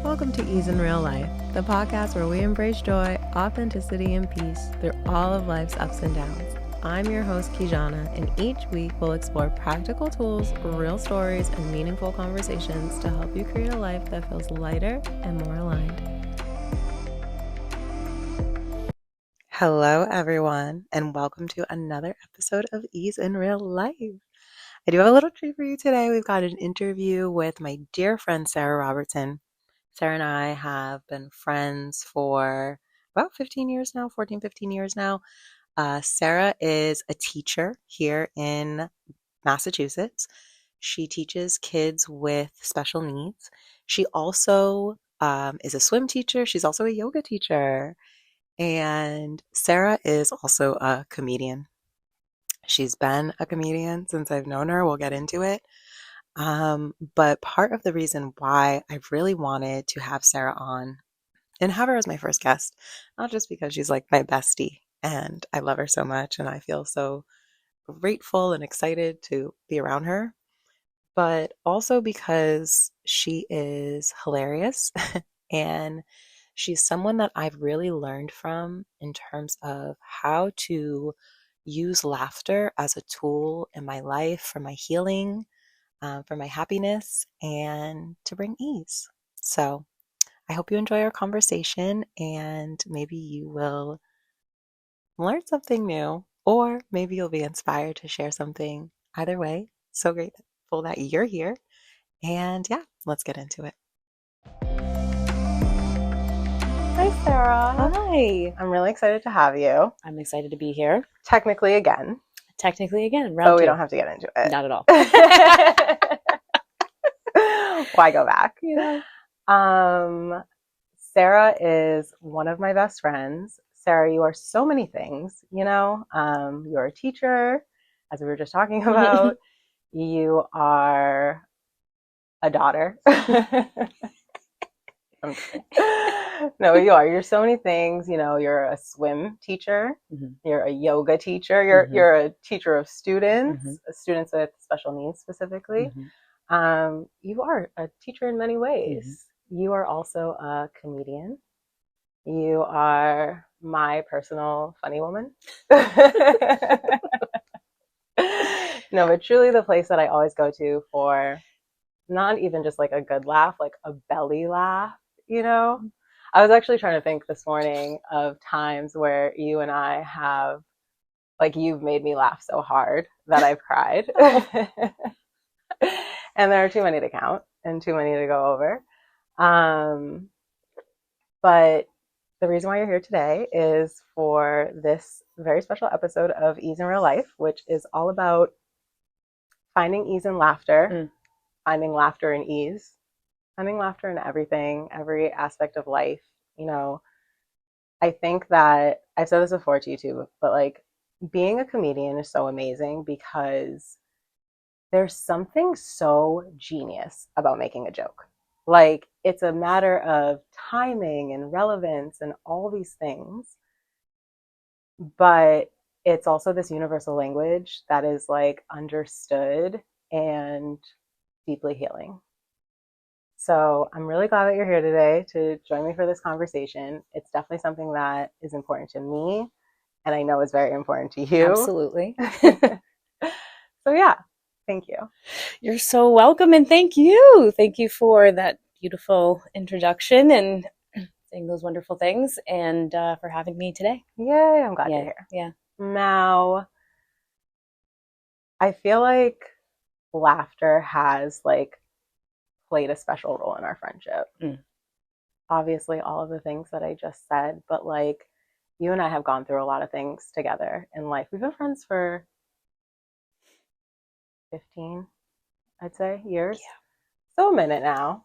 Welcome to Ease in Real Life, the podcast where we embrace joy, authenticity, and peace through all of life's ups and downs. I'm your host, Kijana, and each week we'll explore practical tools, real stories, and meaningful conversations to help you create a life that feels lighter and more aligned. Hello, everyone, and welcome to another episode of Ease in Real Life. I do have a little treat for you today. We've got an interview with my dear friend, Sara Robertson. Sara and I have been friends for about 15 years now, 14, 15 years now. Sara is a teacher here in Massachusetts. She teaches kids with special needs. She also is a swim teacher. She's also a yoga teacher. And Sara is also a comedian. She's been a comedian since I've known her. We'll get into it. But part of the reason why I really wanted to have Sara on and have her as my first guest, not just because she's like my bestie and I love her so much and I feel so grateful and excited to be around her, but also because she is hilarious and she's someone that I've really learned from in terms of how to use laughter as a tool in my life for my healing, for my happiness, and to bring ease. So I hope you enjoy our conversation and maybe you will learn something new or maybe you'll be inspired to share something. Either way, so grateful that you're here. And yeah, let's get into it. Hi, Sara. Hi. I'm really excited to have you. I'm excited to be here. Technically again. Round but we two. don't have to get into it. Not at all. Why go back? Yeah. Sara is one of my best friends. Sara, you are so many things, you're a teacher, as we were just talking about. You are a daughter. No, you are. You're so many things. You're a swim teacher. Mm-hmm. You're a yoga teacher. You're a teacher of students, students with special needs specifically. You are a teacher in many ways. You are also a comedian. You are my personal funny woman. No, but truly the place that I always go to for not even just like a good laugh, like a belly laugh, I was actually trying to think this morning of times where you and I have, like, you've made me laugh so hard that I've cried. And there are too many to count and too many to go over. But the reason why you're here today is for this very special episode of Ease in Real Life, which is all about finding ease in laughter, finding laughter in ease, finding laughter in everything, every aspect of life. I think that I've said this before to you too, but like being a comedian is so amazing because there's something so genius about making a joke. Like, it's a matter of timing and relevance and all these things. But it's also this universal language that is like understood and deeply healing. So I'm really glad that you're here today to join me for this conversation. It's definitely something that is important to me and I know is very important to you. Absolutely. So yeah. Thank you. You're so welcome, and thank you. Thank you for that beautiful introduction and saying those wonderful things, and for having me today. Yay, I'm glad you're here. Yeah. Now, I feel like laughter has like played a special role in our friendship. Obviously, all of the things that I just said, but like you and I have gone through a lot of things together in life. We've been friends for 15, I'd say, years. Yeah. So a minute now.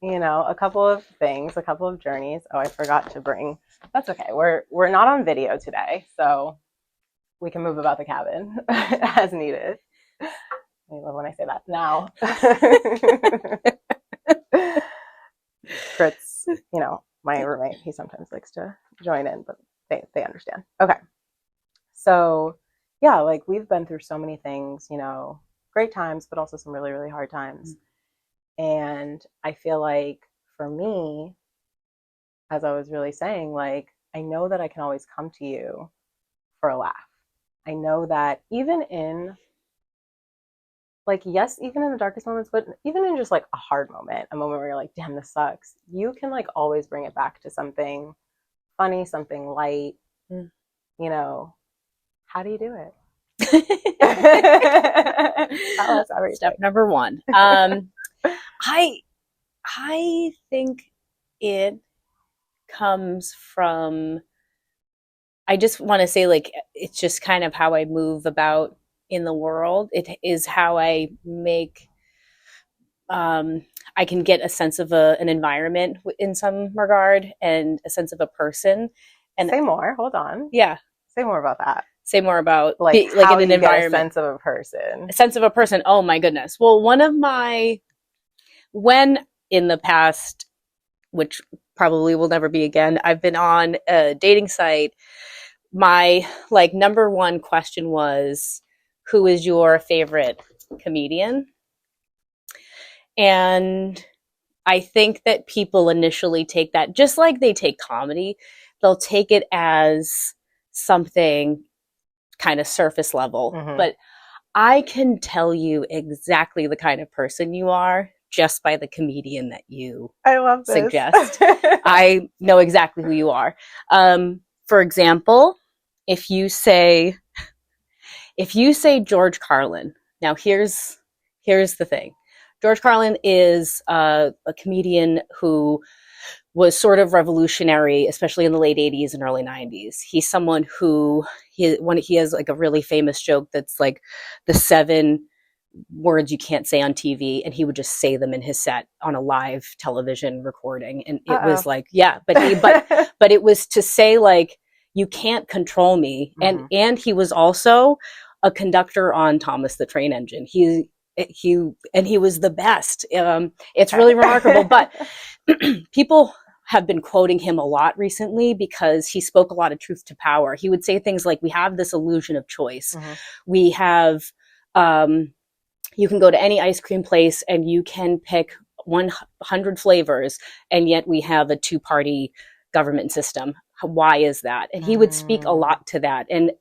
A couple of things, a couple of journeys. Oh, I forgot to bring. That's okay. We're not on video today, so we can move about the cabin as needed. I love when I say that now. Fritz, my roommate, he sometimes likes to join in, but they understand. Okay. So yeah, like we've been through so many things, great times, but also some really, really hard times. And I feel like for me, as I was really saying, like, I know that I can always come to you for a laugh. I know that even in, like, yes, even in the darkest moments, but even in just like a hard moment, a moment where you're like, damn, this sucks, you can like always bring it back to something funny, something light. Mm. You know, how do you do it? Tell us Step everything. number one. I I think it comes from, I just want to say, like, it's just kind of how I move about in the world. It is how I make, I can get a sense of an environment in some regard and a sense of a person. And Say more. Hold on. yeah, Say more about that. say more about Like like how in an you get a environment, sense of a a person. sense of a person. Oh my goodness. Well, when in the past, which probably will never be again, I've been on a dating site. My like number one question was, who is your favorite comedian? And I think that people initially take that, just like they take comedy, they'll take it as something kind of surface level. Mm-hmm. But I can tell you exactly the kind of person you are just by the comedian that you I love this. suggest. I know exactly who you are. For example, if you say George Carlin, now here's the thing. George Carlin is a comedian who was sort of revolutionary, especially in the late 80s and early 90s. He's someone who he has like a really famous joke that's like the 7 words you can't say on TV, and he would just say them in his set on a live television recording. And it Uh-oh. was like, yeah, but it was to say like, you can't control me. Mm-hmm. And he was also a conductor on Thomas the Train Engine. He was the best. It's really remarkable. But people have been quoting him a lot recently because he spoke a lot of truth to power. He would say things like, we have this illusion of choice. Mm-hmm. We have, you can go to any ice cream place and you can pick 100 flavors, and yet we have a 2-party government system. Why is that? And he would speak a lot to that. And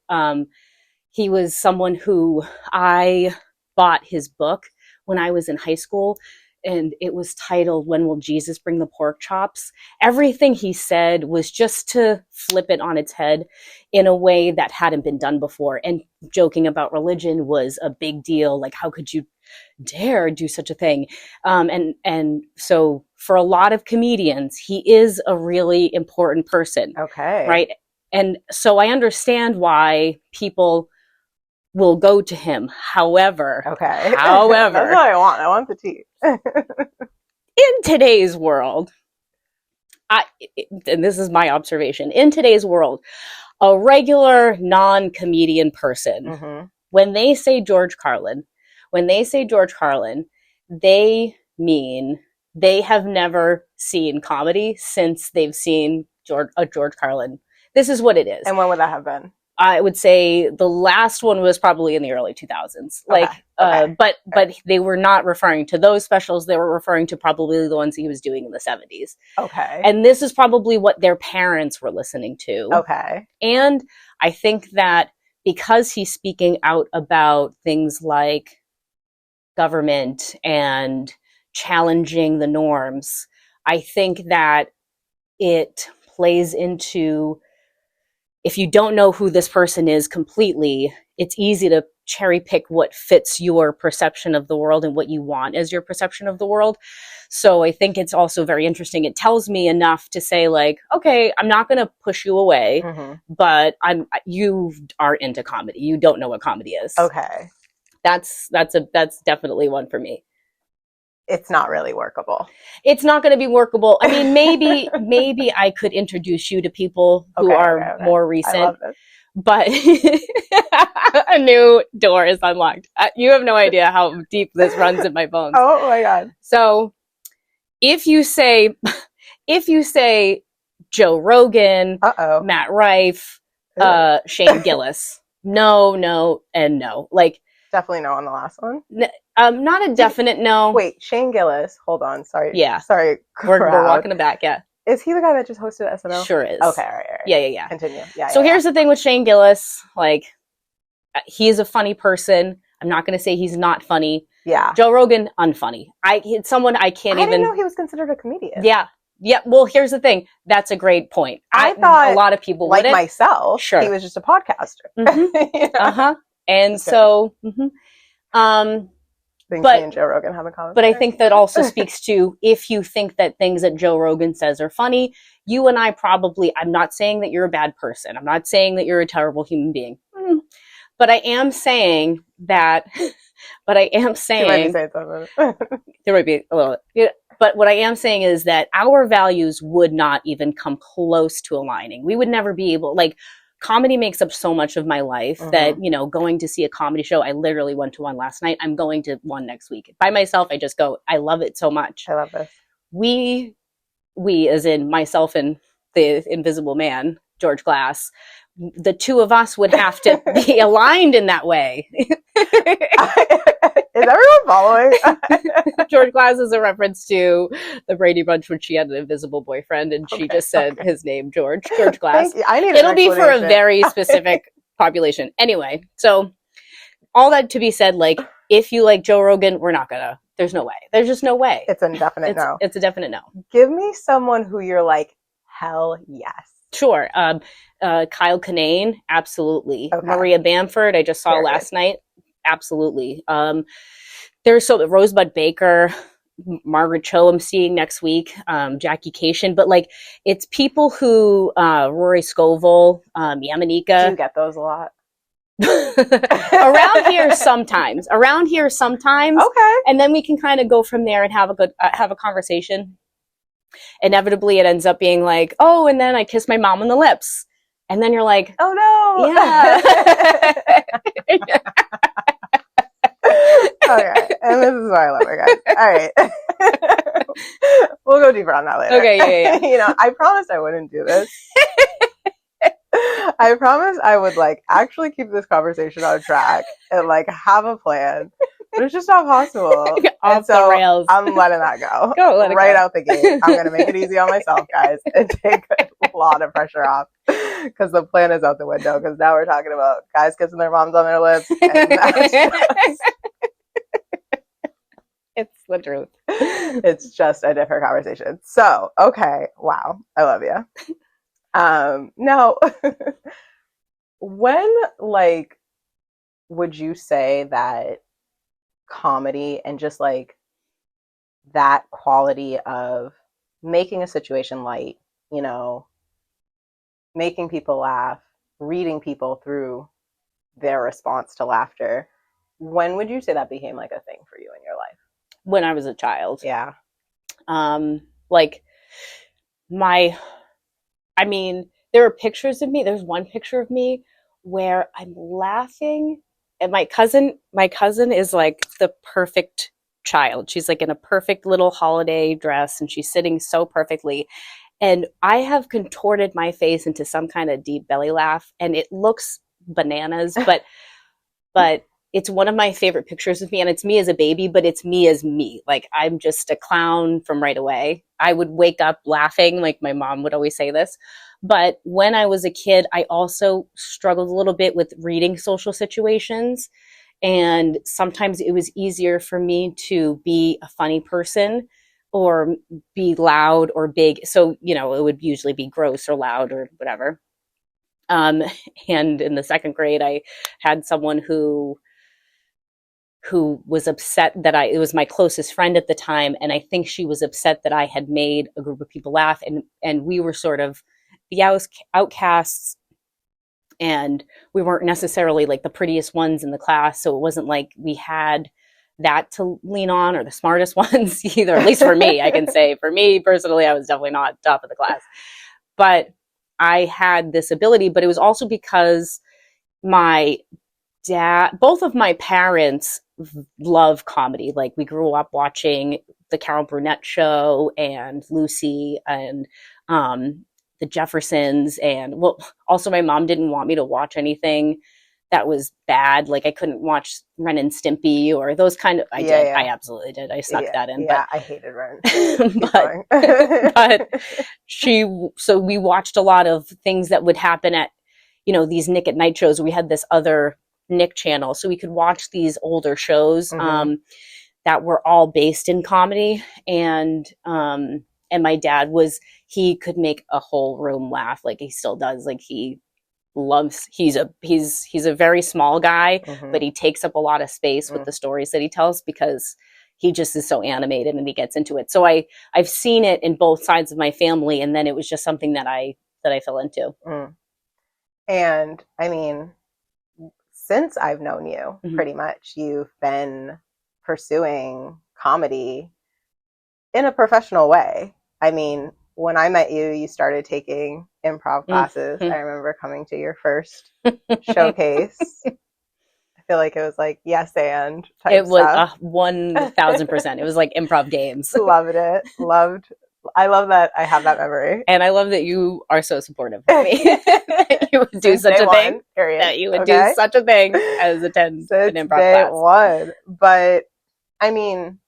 he was someone who, I bought his book when I was in high school, and it was titled, When Will Jesus Bring the Pork Chops? Everything he said was just to flip it on its head in a way that hadn't been done before. And joking about religion was a big deal. Like, how could you dare do such a thing? And so for a lot of comedians, he is a really important person. Okay. Right? And so I understand why people will go to him. However, that's what I want. I want the tea. In today's world, and this is my observation, in today's world, a regular non-comedian person, Mm-hmm. when they say George Carlin, they mean they have never seen comedy since they've seen a George Carlin. This is what it is. And when would that have been? I would say the last one was probably in the early 2000s. Like, okay. But they were not referring to those specials. They were referring to probably the ones he was doing in the 70s. Okay. And this is probably what their parents were listening to. Okay. And I think that because he's speaking out about things like government and challenging the norms, I think that it plays into, if you don't know who this person is completely, it's easy to cherry pick what fits your perception of the world and what you want as your perception of the world. So I think it's also very interesting. It tells me enough to say, like, okay, I'm not going to push you away, mm-hmm. but you are into comedy. You don't know what comedy is. Okay. That's definitely one for me. It's not really workable. It's not going to be workable. I mean, maybe I could introduce you to people who are more recent. I love this. But a new door is unlocked. You have no idea how deep this runs in my bones. Oh my God. So if you say Joe Rogan, Matt Rife, Shane Gillis, no, and no. Like, Definitely no on the last one. Not a definite no. Wait, Shane Gillis. Hold on. Sorry. Yeah. Sorry, We're crowd. walking it back, yeah. Is he the guy that just hosted SNL? Sure is. Okay, all right. Yeah. Continue. Yeah. So here's the thing with Shane Gillis. Like, he is a funny person. I'm not going to say he's not funny. Yeah. Joe Rogan, unfunny. It's someone I can't even. I didn't know he was considered a comedian. Yeah. Well, here's the thing. That's a great point. I thought a lot of people like wouldn't. myself. Sure. He was just a podcaster. Mm-hmm. And so, things me and Joe Rogan have in common. But I think that also speaks to, if you think that things that Joe Rogan says are funny, you and I probably, I'm not saying that you're a bad person. I'm not saying that you're a terrible human being. But I am saying that, you might be saying something. There might be a little, but what I am saying is that our values would not even come close to aligning. We would never be able, like, comedy makes up so much of my life that, going to see a comedy show, I literally went to one last night. I'm going to one next week. By myself, I just go, I love it so much. I love this. We as in myself and the Invisible Man, George Glass, the two of us would have to be aligned in that way. Is everyone following? George Glass is a reference to the Brady Bunch when she had an invisible boyfriend and she just said his name, George Glass. It'll be for a very specific population. Anyway, so all that to be said, like, if you like Joe Rogan, there's no way. There's just no way. It's a definite no. It's a definite no. Give me someone who you're like, hell yes. Sure. Kyle Kinane, absolutely. Okay. Maria Bamford, I just saw last night. Absolutely. There's Rosebud Baker, Margaret Cho I'm seeing next week, Jackie Cation, but like, it's people who, Rory Scovel, Yamanika. Do you get those a lot? Around here sometimes. Okay. And then we can kind of go from there and have a conversation. Inevitably it ends up being like, oh, and then I kiss my mom on the lips. And then you're like, oh no. Yeah. Okay. And this is why I love it, guys. All right. We'll go deeper on that later. Okay, yeah. I promised I wouldn't do this. I promised I would actually keep this conversation on track and have a plan. But it's just not possible. Off the rails. I'm letting that go. Let it right go. Out the gate. I'm going to make it easy on myself, guys, and take a lot of pressure off because the plan is out the window. Because now we're talking about guys kissing their moms on their lips. And that's just... It's the truth. It's just a different conversation. So, okay. Wow. I love you. Now, when would you say that comedy and just that quality of making a situation light, making people laugh, reading people through their response to laughter, when would you say that became a thing for you in your life? When I was a child. Yeah. There are pictures of me. There's one picture of me where I'm laughing, and my cousin is the perfect child. She's in a perfect little holiday dress, and she's sitting so perfectly. And I have contorted my face into some kind of deep belly laugh, and it looks bananas, but it's one of my favorite pictures of me, and it's me as a baby, but it's me as me. I'm just a clown from right away. I would wake up laughing, my mom would always say this. But when I was a kid, I also struggled a little bit with reading social situations. And sometimes it was easier for me to be a funny person or be loud or big. So, it would usually be gross or loud or whatever. And in the second grade, I had someone who was upset that it was my closest friend at the time. And I think she was upset that I had made a group of people laugh. And we were sort of the outcasts, and we weren't necessarily the prettiest ones in the class. So it wasn't like we had that to lean on or the smartest ones either, at least for me. I can say for me personally, I was definitely not top of the class, but I had this ability. But it was also because both of my parents love comedy. We grew up watching the Carol Burnett Show and Lucy and the Jeffersons. And also my mom didn't want me to watch anything that was bad. Like I couldn't watch Ren and Stimpy or those kind of. I Yeah, did. yeah. I absolutely did. I snuck Yeah, that in, yeah, but I hated Ren and Stimpy. Keep but going. but so we watched a lot of things that would happen at these Nick at Night shows. We had this other Nick channel, so we could watch these older shows Hmm. that were all based in comedy, and my dad he could make a whole room laugh, like he still does. Like he's a very small guy, Hmm. but he takes up a lot of space with Mm. the stories that he tells because he just is so animated and he gets into it. So I've seen it in both sides of my family, and then it was just something that I fell into. Mm. And I mean, since I've known you, Mm-hmm. pretty much, you've been pursuing comedy in a professional way. I mean, when I met you, you started taking improv classes. Mm-hmm. I remember coming to your first showcase. I feel like it was like yes and type It was stuff. 1,000%. It was like improv games. Loved it. I love that I have that memory. And I love that you are so supportive of me. That you would do Since such day a thing. one, period. That you would do Okay. such a thing as attend an Since improv day class. one. But I mean,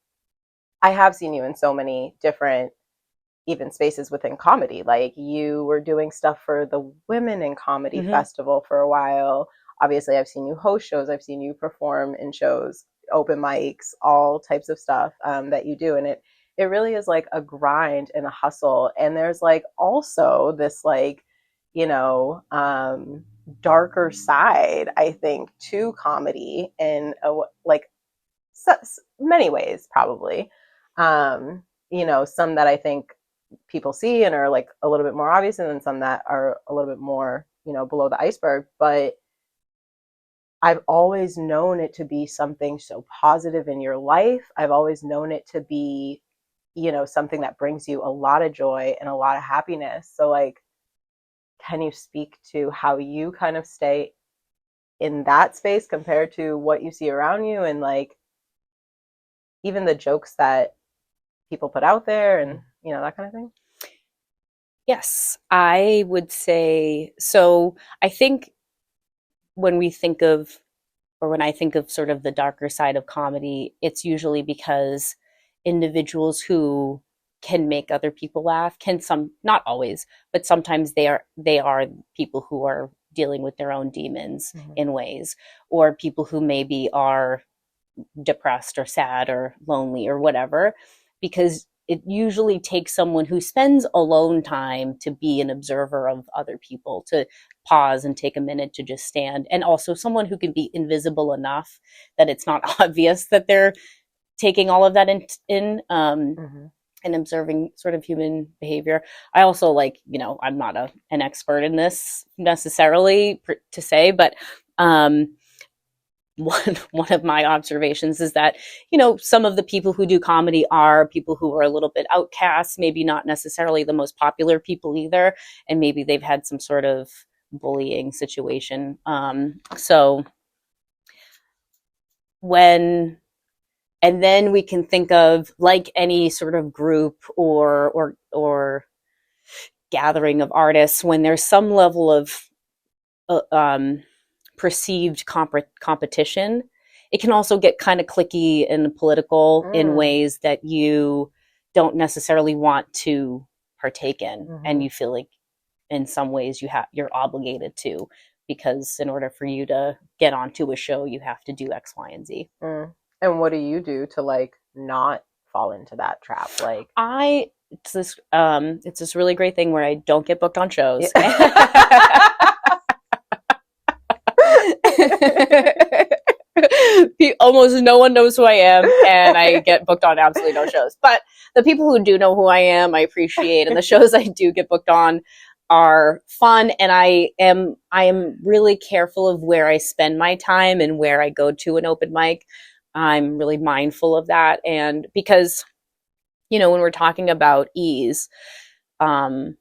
I have seen you in so many different even spaces within comedy. Like you were doing stuff for the Women in Comedy Mm-hmm. Festival for a while. Obviously, I've seen you host shows. I've seen you perform in shows, open mics, all types of stuff that you do. And it really is like a grind and a hustle. And there's like also this like, you know, darker side, I think, to comedy in like so, many ways, probably. Some that I think people see and are like a little bit more obvious, and then some that are a little bit more, below the iceberg. But I've always known it to be something so positive in your life. I've always known it to be, something that brings you a lot of joy and a lot of happiness. So, like, can you speak to how you kind of stay in that space compared to what you see around you, and like even the jokes that people put out there and, that kind of thing? Yes, I would say so. I think when we think of, or when I think of sort of the darker side of comedy, it's usually because individuals who can make other people laugh not always, but sometimes they are people who are dealing with their own demons Mm-hmm. in ways, or people who maybe are depressed or sad or lonely or whatever, because it usually takes someone who spends alone time to be an observer of other people, to pause and take a minute to just stand, and also someone who can be invisible enough that it's not obvious that they're taking all of that in Mm-hmm. and observing sort of human behavior. I also I'm not an expert in this necessarily to say, but one of my observations is that some of the people who do comedy are people who are a little bit outcasts, maybe not necessarily the most popular people either, and maybe they've had some sort of bullying situation. So when and then we can think of, like any sort of group or gathering of artists, when there's some level of uh, um, perceived competition, it can also get kind of cliquey and political in Mm. ways that you don't necessarily want to partake in, and Mm-hmm. you feel like in some ways you're obligated to, because in order for you to get onto a show you have to do X, Y, and Z. Mm. And what do you do to like not fall into that trap? Like, I it's this really great thing where I don't get booked on shows. yeah. Almost no one knows who I am, and I get booked on absolutely no shows. But the people who do know who I am, I appreciate, and the shows I do get booked on are fun. And I am really careful of where I spend my time and where I go to an open mic. I'm really mindful of that, and because when we're talking about ease, um,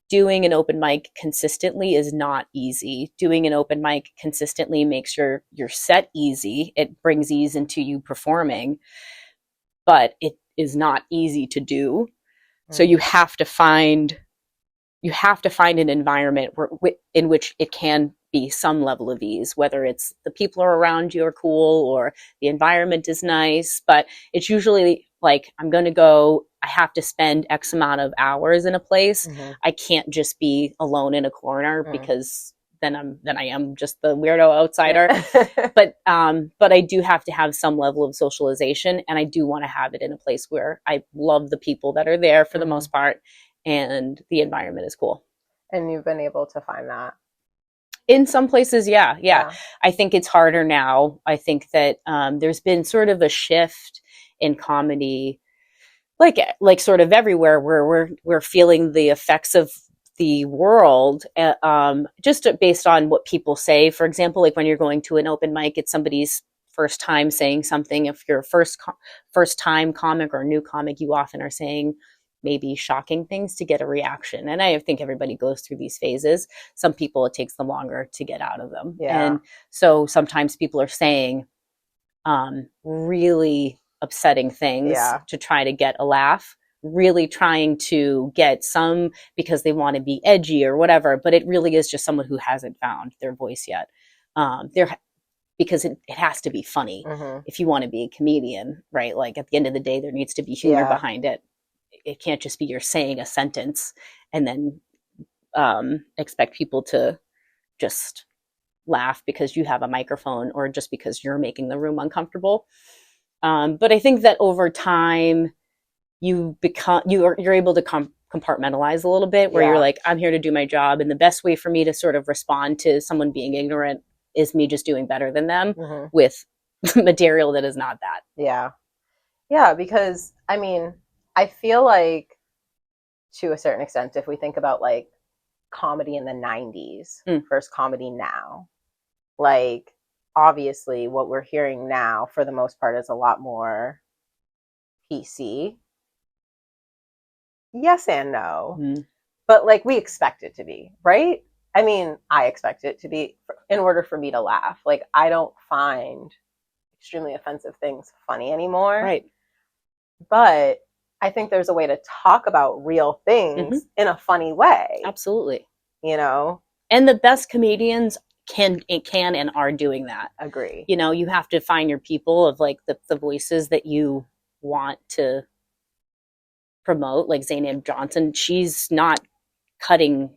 doing an open mic consistently is not easy. Doing an open mic consistently makes your set easy. It brings ease into you performing, but it is not easy to do. So you have to find an environment in which it can be some level of ease, whether it's the people around you are cool or the environment is nice. But it's usually like, I'm going to go, I have to spend X amount of hours in a place. Mm-hmm. I can't just be alone in a corner Mm. because then I am just the weirdo outsider. But I do have to have some level of socialization, and I do want to have it in a place where I love the people that are there for the most part, and the environment is cool. And you've been able to find that? In some places, yeah. I think it's harder now. I think that there's been sort of a shift in comedy, like sort of everywhere, where we're feeling the effects of the world, just based on what people say. For example, like when you're going to an open mic, it's somebody's first time saying something. If you're a first time comic or new comic, you often are saying maybe shocking things to get a reaction. And I think everybody goes through these phases. Some people, it takes them longer to get out of them. Yeah. And so sometimes people are saying really upsetting things to try to get a laugh, really trying to get some because they want to be edgy or whatever. But it really is just someone who hasn't found their voice yet. Because it has to be funny if you want to be a comedian, right? Like at the end of the day, there needs to be humor behind it. It can't just be you're saying a sentence and then expect people to just laugh because you have a microphone or just because you're making the room uncomfortable. But I think that over time, you're able to compartmentalize a little bit, where you're like, I'm here to do my job, and the best way for me to sort of respond to someone being ignorant is me just doing better than them with material that is not that. Yeah, because I mean, I feel like to a certain extent, if we think about like comedy in the 90s versus comedy now, like obviously what we're hearing now for the most part is a lot more PC. Yes and no. But like we expect it to be, right? I mean, I expect it to be in order for me to laugh. Like I don't find extremely offensive things funny anymore. Right. But I think there's a way to talk about real things in a funny way. Absolutely. You know? And the best comedians can and are doing that. Agree. You know, you have to find your people of like the voices that you want to promote. Like Zainab Johnson, she's not cutting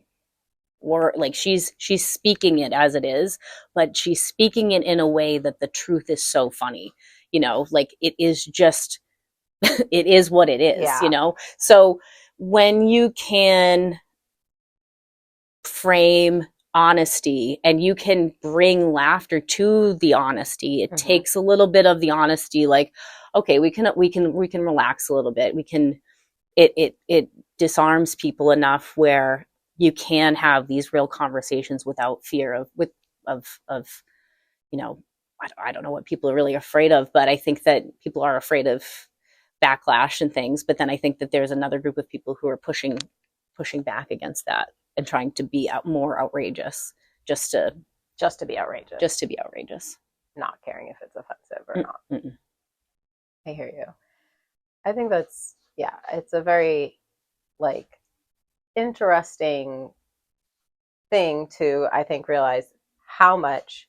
or like she's speaking it as it is, but she's speaking it in a way that the truth is so funny. You know, like it is just it is what it is, you know? So when you can frame honesty and you can bring laughter to the honesty, it takes a little bit of the honesty, like, okay, we can relax a little bit. We can, it disarms people enough where you can have these real conversations without fear of, you know, I don't know what people are really afraid of, but I think that people are afraid of backlash and things. But then I think that there's another group of people who are pushing back against that and trying to be more outrageous just to be outrageous, not caring if it's offensive or not. I hear you. I think that's it's a very like interesting thing to, I think, realize how much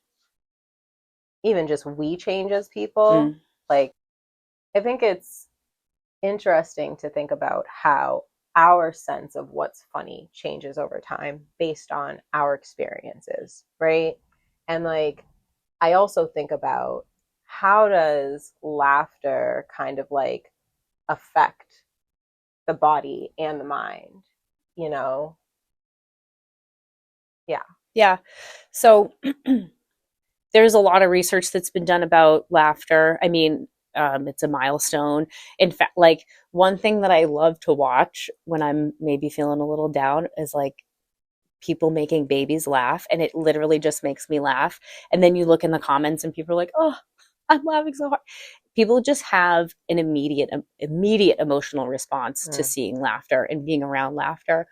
even just we change as people. Like I think it's interesting to think about how our sense of what's funny changes over time based on our experiences, right? And like I also think about how does laughter kind of like affect the body and the mind, you know? Yeah. So there's a lot of research that's been done about laughter. I mean, it's a milestone. In fact, like one thing that I love to watch when I'm maybe feeling a little down is like people making babies laugh, and it literally just makes me laugh. And then you look in the comments and people are like, "Oh, I'm laughing so hard." People just have an immediate emotional response to seeing laughter and being around laughter.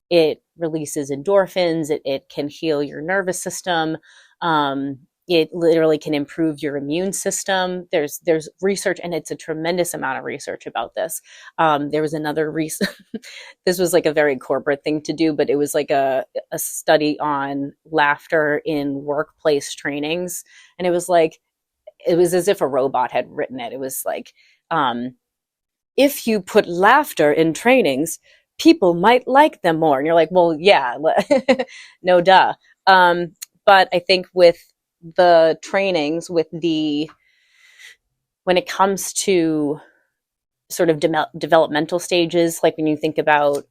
It releases endorphins. It can heal your nervous system. It literally can improve your immune system. There's research, and it's a tremendous amount of research about this. There was another research. This was like a very corporate thing to do, but it was like a study on laughter in workplace trainings, and it was like it was as if a robot had written it. It was like, if you put laughter in trainings, people might like them more. And you're like, well, yeah, no duh. Um, but I think with the trainings, when it comes to sort of developmental stages, like when you think about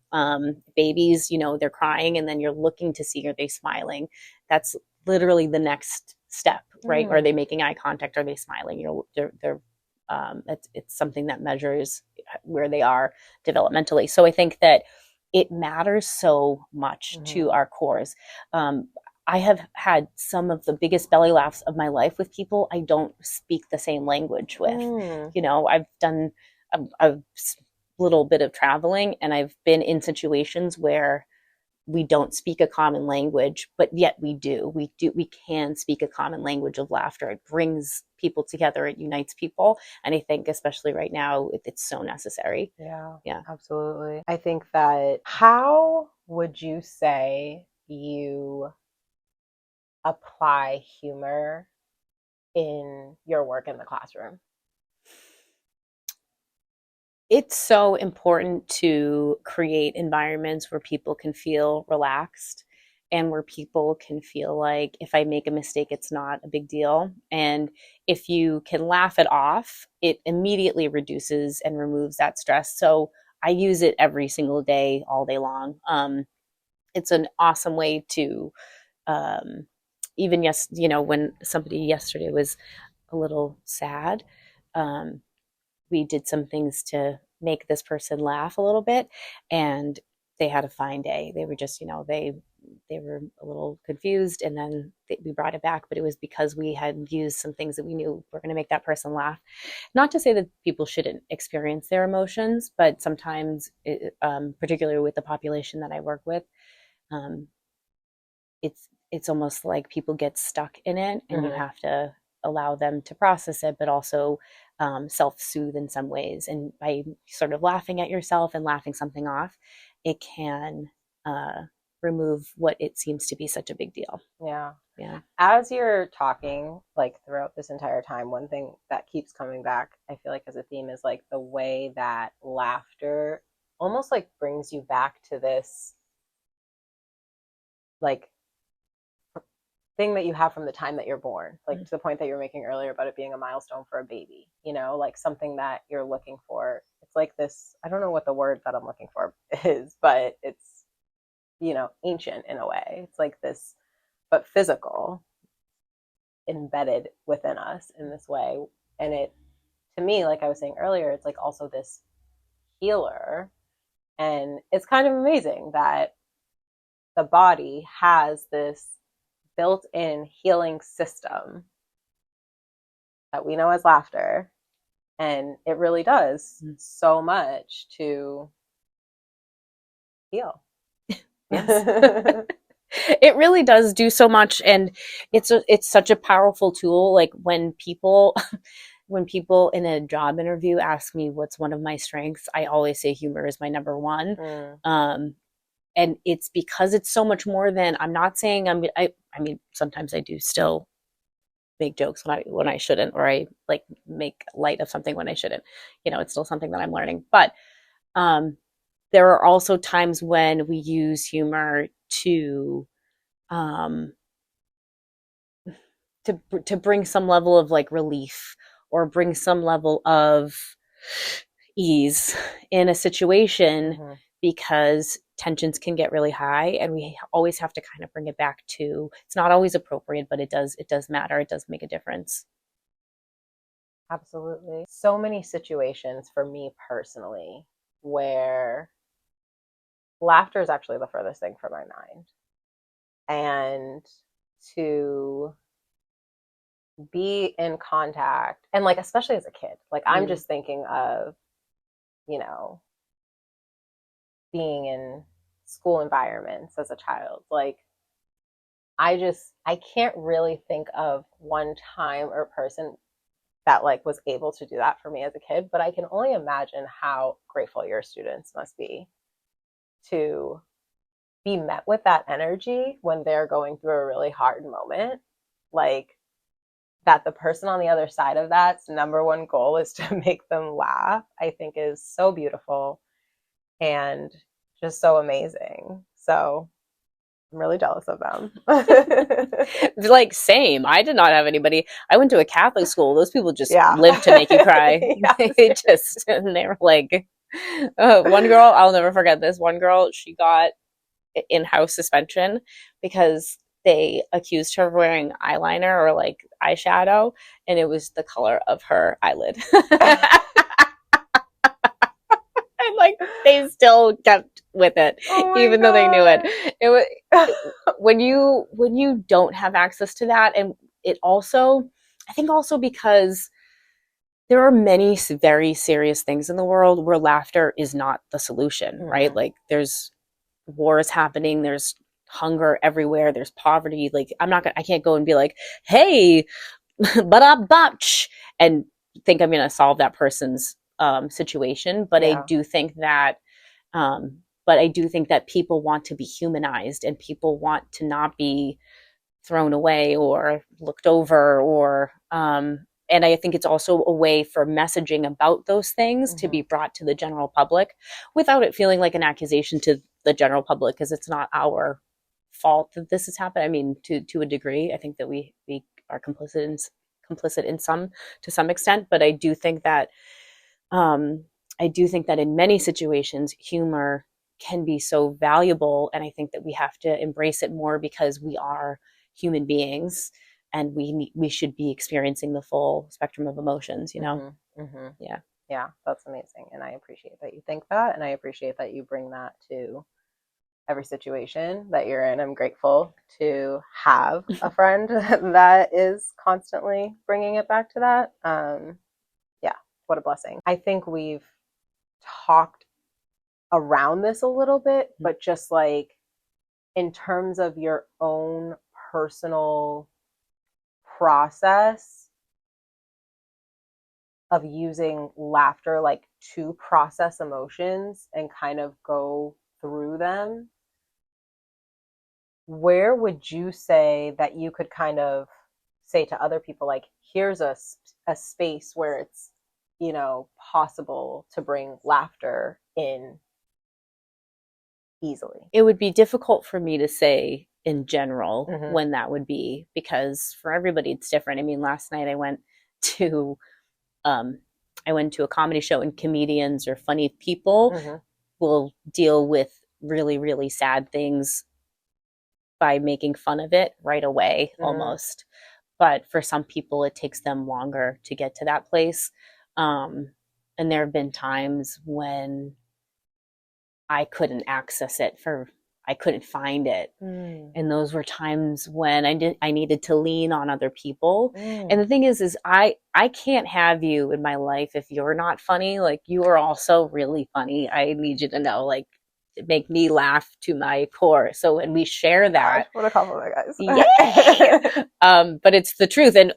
babies, they're crying and then you're looking to see, are they smiling? That's literally the next step, right? Are they making eye contact? Are they smiling? They're it's something that measures where they are developmentally. So I think that it matters so much to our cores. I have had some of the biggest belly laughs of my life with people I don't speak the same language with. I've done a little bit of traveling, and I've been in situations where we don't speak a common language, but yet we can speak a common language of laughter. It brings people together, it unites people, and I think especially right now it's so necessary. Yeah, absolutely. I think that, how would you say you apply humor in your work in the classroom? It's so important to create environments where people can feel relaxed and where people can feel like, if I make a mistake, it's not a big deal. And if you can laugh it off, it immediately reduces and removes that stress. So I use it every single day, all day long. It's an awesome way to, um, even when somebody yesterday was a little sad, um, we did some things to make this person laugh a little bit, and they had a fine day. They were just, they were a little confused, and then we brought it back, but it was because we had used some things that we knew were going to make that person laugh. Not to say that people shouldn't experience their emotions, but sometimes particularly with the population that I work with, um, it's almost like people get stuck in it, and you have to allow them to process it, but also self-soothe in some ways. And by sort of laughing at yourself and laughing something off, it can remove what it seems to be such a big deal. Yeah. Yeah. As you're talking, like throughout this entire time, one thing that keeps coming back, I feel like as a theme, is like the way that laughter almost like brings you back to this like thing that you have from the time that you're born, like to the point that you were making earlier about it being a milestone for a baby, like something that you're looking for. It's like this, I don't know what the word that I'm looking for is, but it's, ancient in a way. It's like this, but physical, embedded within us in this way. And it, to me, like I was saying earlier, it's like also this healer. And it's kind of amazing that the body has this built in healing system that we know as laughter. And it really does so much to heal. Yes. It really does do so much, and it's such a powerful tool. Like when people when people in a job interview ask me what's one of my strengths, I always say humor is my number one. And it's because it's so much more than, I'm not saying I mean sometimes I do still make jokes when I shouldn't, or I like make light of something when I shouldn't. It's still something that I'm learning. But there are also times when we use humor um, to bring some level of like relief, or bring some level of ease in a situation, because tensions can get really high, and we always have to kind of bring it back to, it's not always appropriate, but it does matter. It does make a difference. Absolutely. So many situations for me personally where laughter is actually the furthest thing from my mind. And to be in contact, and like, especially as a kid, like I'm just thinking of, you know, being in school environments as a child, like I can't really think of one time or person that like was able to do that for me as a kid, but I can only imagine how grateful your students must to be met with that energy when they're going through a really hard moment. Like that the person on the other side of that's number one goal is to make them laugh, I think is so beautiful and just so amazing. So I'm really jealous of them. Like, same. I did not have anybody. I went to a Catholic school. Those people just Yeah. lived to make you cry. Yeah, They just, and they were like, one girl, I'll never forget this. One girl, she got in-house suspension because they accused her of wearing eyeliner or like eyeshadow, and it was the color of her eyelid. And like they still kept with it, oh even my though they knew it. God. It was when you don't have access to that, and it also, I think also because there are many very serious things in the world where laughter is not the solution, right? Mm-hmm. Like there's wars happening, there's hunger everywhere, there's poverty. Like I can't go and be like, hey, but a botch, and think I'm going to solve that person's situation. But I Yeah. do think that, but I do think that people want to be humanized, and people want to not be thrown away or looked over, or and I think it's also a way for messaging about those things to Mm-hmm. be brought to the general public without it feeling like an accusation to the general public, because it's not our fault that this has happened. I mean, to a degree, I think that we are complicit in some, to some extent, but um, I do think that in many situations, humor can be so valuable, and I think that we have to embrace it more because we are human beings, and we should be experiencing the full spectrum of emotions. You know? Mm-hmm. Mm-hmm. Yeah. Yeah, that's amazing. And I appreciate that you think that. And I appreciate that you bring that to every situation that you're in. I'm grateful to have a friend that is constantly bringing it back to that. Yeah, what a blessing. I think we've talked around this a little bit, but just like in terms of your own personal process of using laughter like to process emotions and kind of go through them, where would you say that you could kind of say to other people, like, here's a space where it's, possible to bring laughter in easily? It would be difficult for me to say in general Mm-hmm. when that would be, because for everybody it's different. I mean, last night to um, I went to a comedy show, and comedians or funny people Mm-hmm. will deal with really, really sad things by making fun of it right away, Mm-hmm. almost. But for some people, it takes them longer to get to that place. Um, and there have been times when I couldn't access it I couldn't find it. Mm. And those were times when I needed to lean on other people. And Mm. the thing is I can't have you in my life if you're not funny. Like, you are also really funny. I need you to know, like, make me laugh to my core. So when we share Gosh, that, what a compliment, yay! guys. But it's the truth, and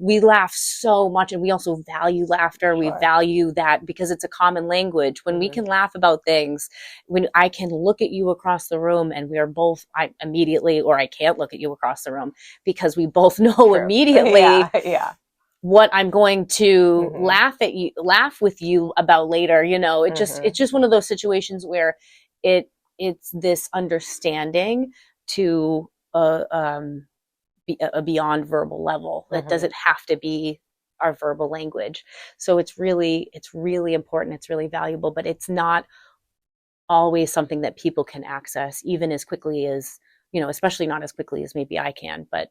we laugh so much, and we also value laughter. We Sure. value that because it's a common language. When we Mm-hmm. can laugh about things, when I can look at you across the room, and we are both, I immediately, or I can't look at you across the room because we both know True. immediately Yeah, yeah. what I'm going to Mm-hmm. laugh with you about later. Mm-hmm. It's just one of those situations where it's this understanding to a beyond verbal level. That Mm-hmm. doesn't have to be our verbal language. So it's really important. It's really valuable, but it's not always something that people can access even as quickly as, especially not as quickly as maybe I can. But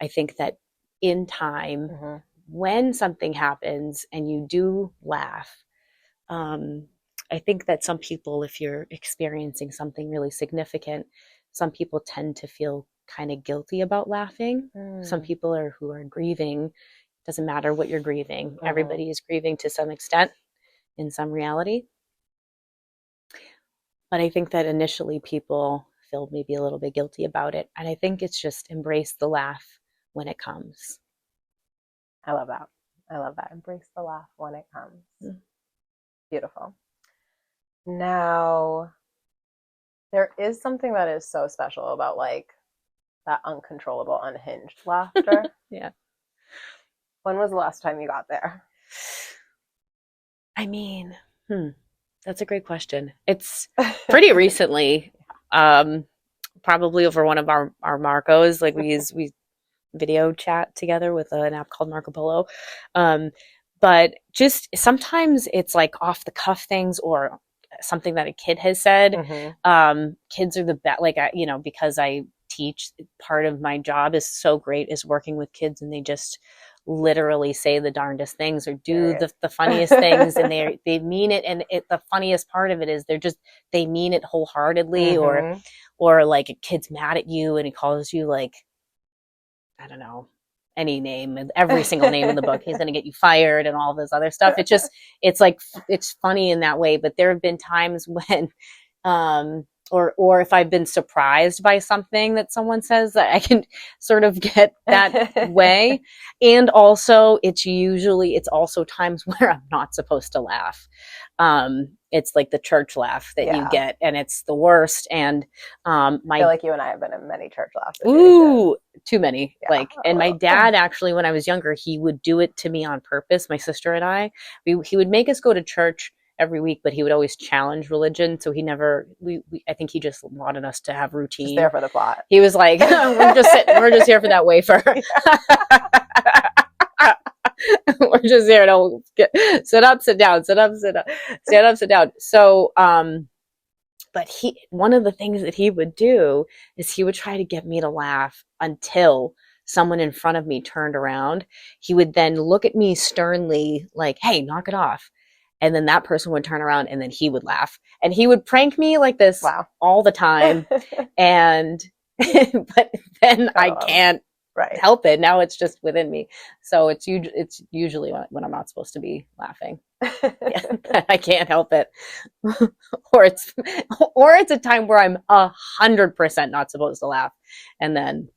I think that in time, Mm-hmm. when something happens and you do laugh, um, I think that some people, if you're experiencing something really significant, some people tend to feel kind of guilty about laughing. Some Mm. people who are grieving, doesn't matter what you're grieving. Mm-hmm. Everybody is grieving to some extent in some reality. But I think that initially people feel maybe a little bit guilty about it. And I think it's just embrace the laugh when it comes. I love that. I love that. Embrace the laugh when it comes. Mm. Beautiful. Now, there is something that is so special about like that uncontrollable, unhinged laughter. Yeah. When was the last time you got there? I mean, that's a great question. It's pretty recently, probably over one of our Marcos. Like we video chat together with an app called Marco Polo. But just sometimes it's like off the cuff things or something that a kid has said. Mm-hmm. Kids are the best, like, because I teach, part of my job is so great is working with kids, and they just literally say the darndest things or do the funniest things, and they mean it. And the funniest part of it is they mean it wholeheartedly. Mm-hmm. Or like a kid's mad at you and he calls you like, I don't know, any name, every single name in the book. He's going to get you fired and all this other stuff. It's like, it's funny in that way. But there have been times when, or if I've been surprised by something that someone says, that I can sort of get that way. And also it's also times where I'm not supposed to laugh. It's like the church laugh that you get, and it's the worst. And I feel like you and I have been in many church laughs. Ooh, too many. Yeah. And my dad actually, when I was younger, he would do it to me on purpose. My sister and I, he would make us go to church every week, but he would always challenge religion. So he never, I think he just wanted us to have routine. Just there for the plot. He was like, we're just here for that wafer. We're just here to sit up, sit down, sit up, sit up, stand up, sit down. So, but one of the things that he would do is he would try to get me to laugh until someone in front of me turned around. He would then look at me sternly, like, hey, knock it off. And then that person would turn around and then he would laugh. And he would prank me like this all the time. And, but then I can't help it. Now it's just within me. So it's usually when I'm not supposed to be laughing. I can't help it. or it's a time where I'm 100% not supposed to laugh. And then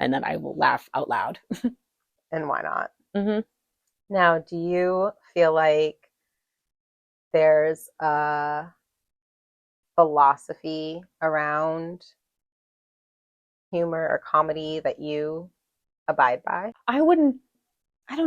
I will laugh out loud. And why not? Mm-hmm. Now, do you feel like there's a philosophy around humor or comedy that you abide by? I don't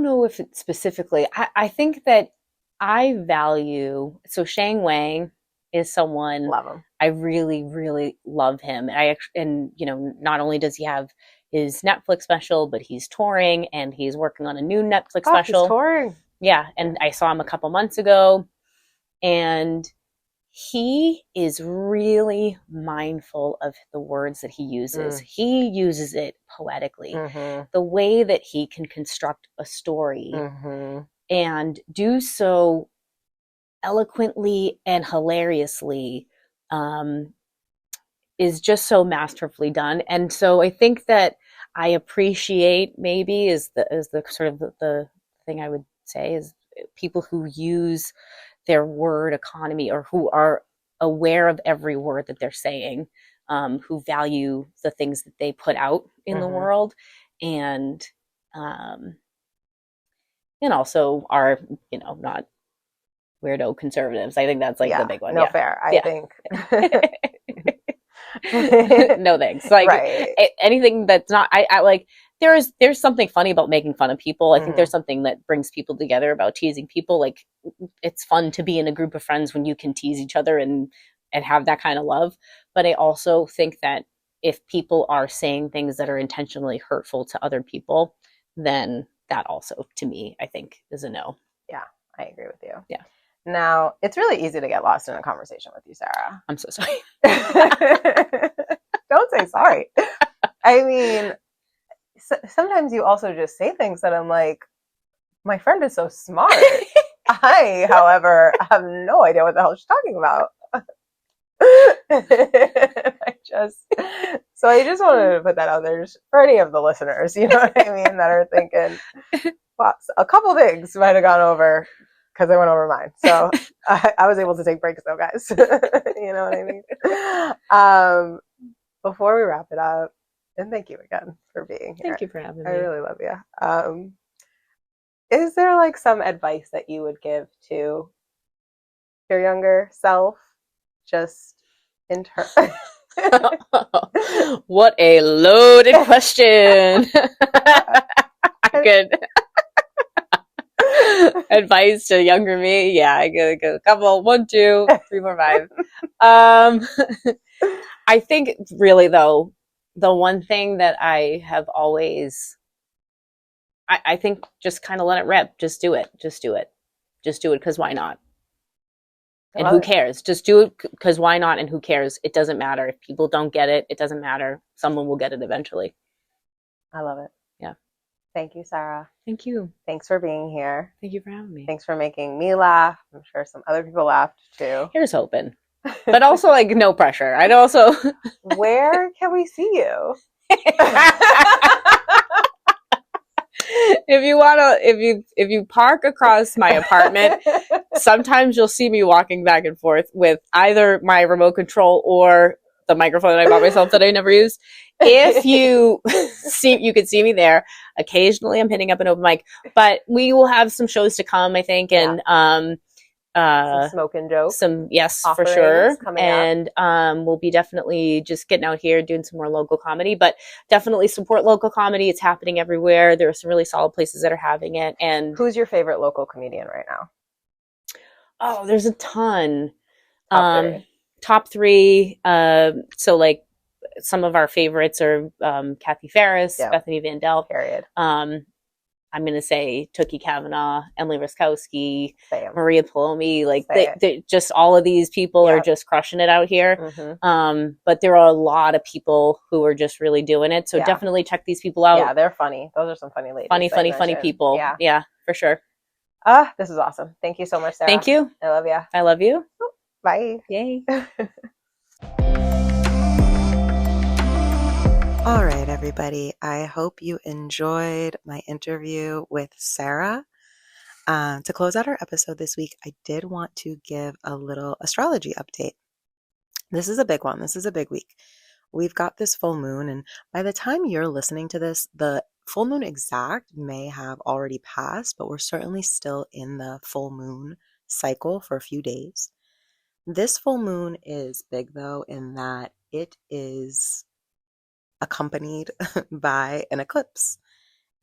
know if it's specifically. I think that I value, so Shang Wang is someone, love him. I really, really love him. And not only does he have his Netflix special, but he's touring and he's working on a new Netflix special. He's touring. Yeah. And I saw him a couple months ago, and he is really mindful of the words that he uses. He uses it poetically. Mm-hmm. The way that he can construct a story and do so eloquently and hilariously is just so masterfully done. And so I think that I appreciate, maybe is the sort of the thing I would say, is people who use their word economy, or who are aware of every word that they're saying, who value the things that they put out in the world, and also are, not weirdo conservatives. I think that's like the big one. No, fair. I think. No thanks. Like anything that's not, I like, there's something funny about making fun of people. I think there's something that brings people together about teasing people. Like, it's fun to be in a group of friends when you can tease each other and have that kind of love. But I also think that if people are saying things that are intentionally hurtful to other people, then that also, to me, I think is a no. Yeah, I agree with you. Yeah. Now, it's really easy to get lost in a conversation with you, Sarah. I'm so sorry. Don't say sorry. I mean, sometimes you also just say things that I'm like, my friend is so smart. I, however, have no idea what the hell she's talking about. So I just wanted to put that out there for any of the listeners, you know what I mean, that are thinking, well, a couple things might have gone over because I went over mine. So I was able to take breaks though, guys. You know what I mean? before we wrap it up, and thank you again for being Thank here. you for having I me. really love you. Is there like some advice that you would give to your younger self, just in turn? What a loaded question. I could advice to younger me. Yeah, I could go a couple, 1, 2, 3, 4, 5. Um, I think really though, the one thing that I have always, I think just kind of let it rip. Just do it. Just do it. Just do it because why not? I And love who it. cares? Just do it because why not? And who cares? It doesn't matter. If people don't get it, it doesn't matter. Someone will get it eventually. I love it. Yeah. Thank you, Sarah. Thank you. Thanks for being here. Thank you for having me. Thanks for making me laugh. I'm sure some other people laughed too. Here's hoping. But also like no pressure. I'd also Where can we see you? if you want to if you park across my apartment, sometimes you'll see me walking back and forth with either my remote control or the microphone I bought myself that I never used. If you see, you could see me there. Occasionally I'm hitting up an open mic, but we will have some shows to come, I think. And some smoking jokes, some, yes, for sure. coming And we'll be definitely just getting out here doing some more local comedy, but definitely support local comedy. It's happening everywhere. There are some really solid places that are having it. And who's your favorite local comedian right now? oh, there's a ton. Top three. Top three. So like some of our favorites are Kathy Ferris, Yeah. Bethany Van Delp. Period. I'm going to say Tookie Kavanaugh, Emily Raskowski, Same. Maria Palomi. Like they just all of these people are just crushing it out here. Mm-hmm. But there are a lot of people who are just really doing it. So definitely check these people out. Yeah, they're funny. Those are some funny ladies. Funny people. Yeah, for sure. This is awesome. Thank you so much, Sarah. Thank you. I love you. I love you. Bye. Yay. All right, everybody. I hope you enjoyed my interview with Sarah. To close out our episode this week, I did want to give a little astrology update. This is a big one. This is a big week. We've got this full moon, and by the time you're listening to this, the full moon exact may have already passed, but we're certainly still in the full moon cycle for a few days. This full moon is big, though, in that it is accompanied by an eclipse.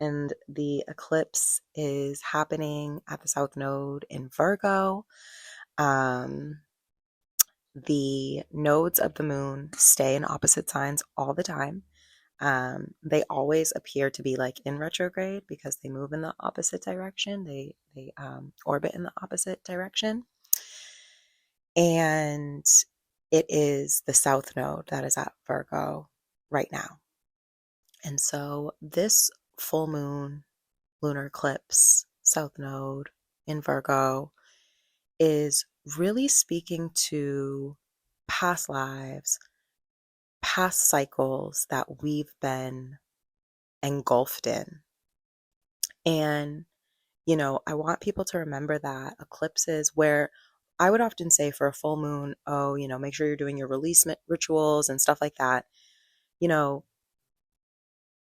And the eclipse is happening at the South Node in Virgo. The nodes of the moon stay in opposite signs all the time. They always appear to be like in retrograde because they move in the opposite direction. They orbit in the opposite direction. And it is the South Node that is at Virgo right now. And so this full moon lunar eclipse, South Node in Virgo, is really speaking to past lives, past cycles that we've been engulfed in. And, I want people to remember that eclipses, where I would often say for a full moon, make sure you're doing your release rituals and stuff like that.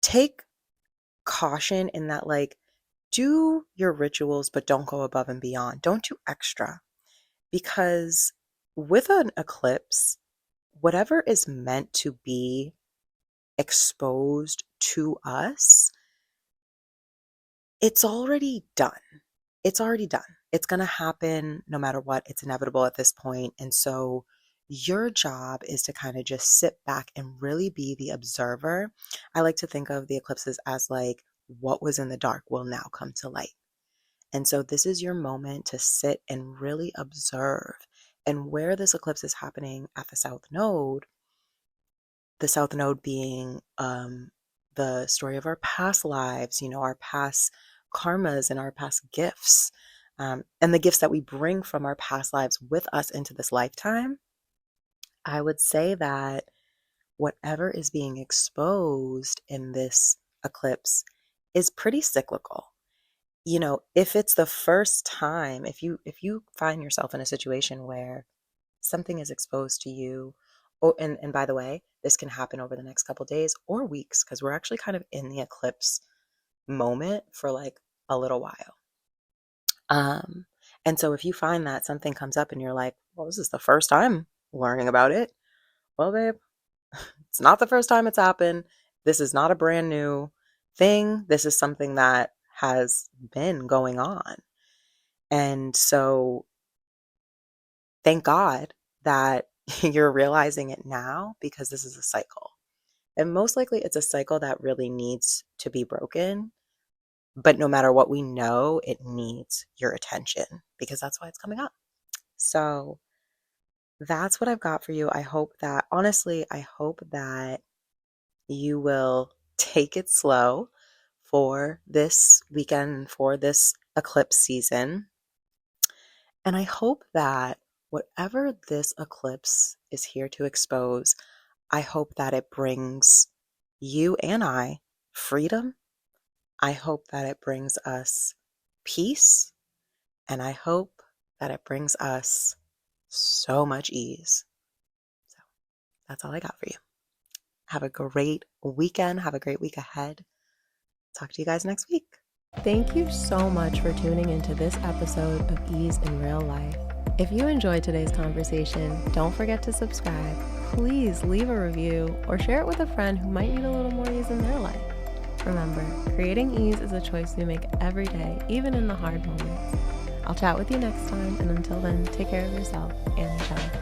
Take caution in that, like, do your rituals, but don't go above and beyond. Don't do extra. Because with an eclipse, whatever is meant to be exposed to us, it's already done. It's already done. It's going to happen no matter what. It's inevitable at this point. And so your job is to kind of just sit back and really be the observer. I like to think of the eclipses as like what was in the dark will now come to light. And so this is your moment to sit and really observe. And where this eclipse is happening at the South Node being the story of our past lives, our past karmas and our past gifts, and the gifts that we bring from our past lives with us into this lifetime. I would say that whatever is being exposed in this eclipse is pretty cyclical. If it's the first time, if you find yourself in a situation where something is exposed to you, Oh, and by the way, this can happen over the next couple days or weeks because we're actually kind of in the eclipse moment for like a little while. Um, and so if you find that something comes up and you're like, well, this is the first time learning about it. Well, babe, it's not the first time it's happened. This is not a brand new thing. This is something that has been going on. And so thank God that you're realizing it now because this is a cycle. And most likely it's a cycle that really needs to be broken. But no matter what we know, it needs your attention because that's why it's coming up. So that's what I've got for you. I hope that, honestly, I hope that you will take it slow for this weekend, for this eclipse season. And I hope that whatever this eclipse is here to expose, I hope that it brings you and I freedom. I hope that it brings us peace. And I hope that it brings us so much ease. So that's all I got for you. Have a great weekend. Have a great week ahead. Talk to you guys next week. Thank you so much for tuning into this episode of Ease in Real Life. If you enjoyed today's conversation, don't forget to subscribe. Please leave a review or share it with a friend who might need a little more ease in their life. Remember, creating ease is a choice we make every day, even in the hard moments. I'll chat with you next time, and until then, take care of yourself and each other.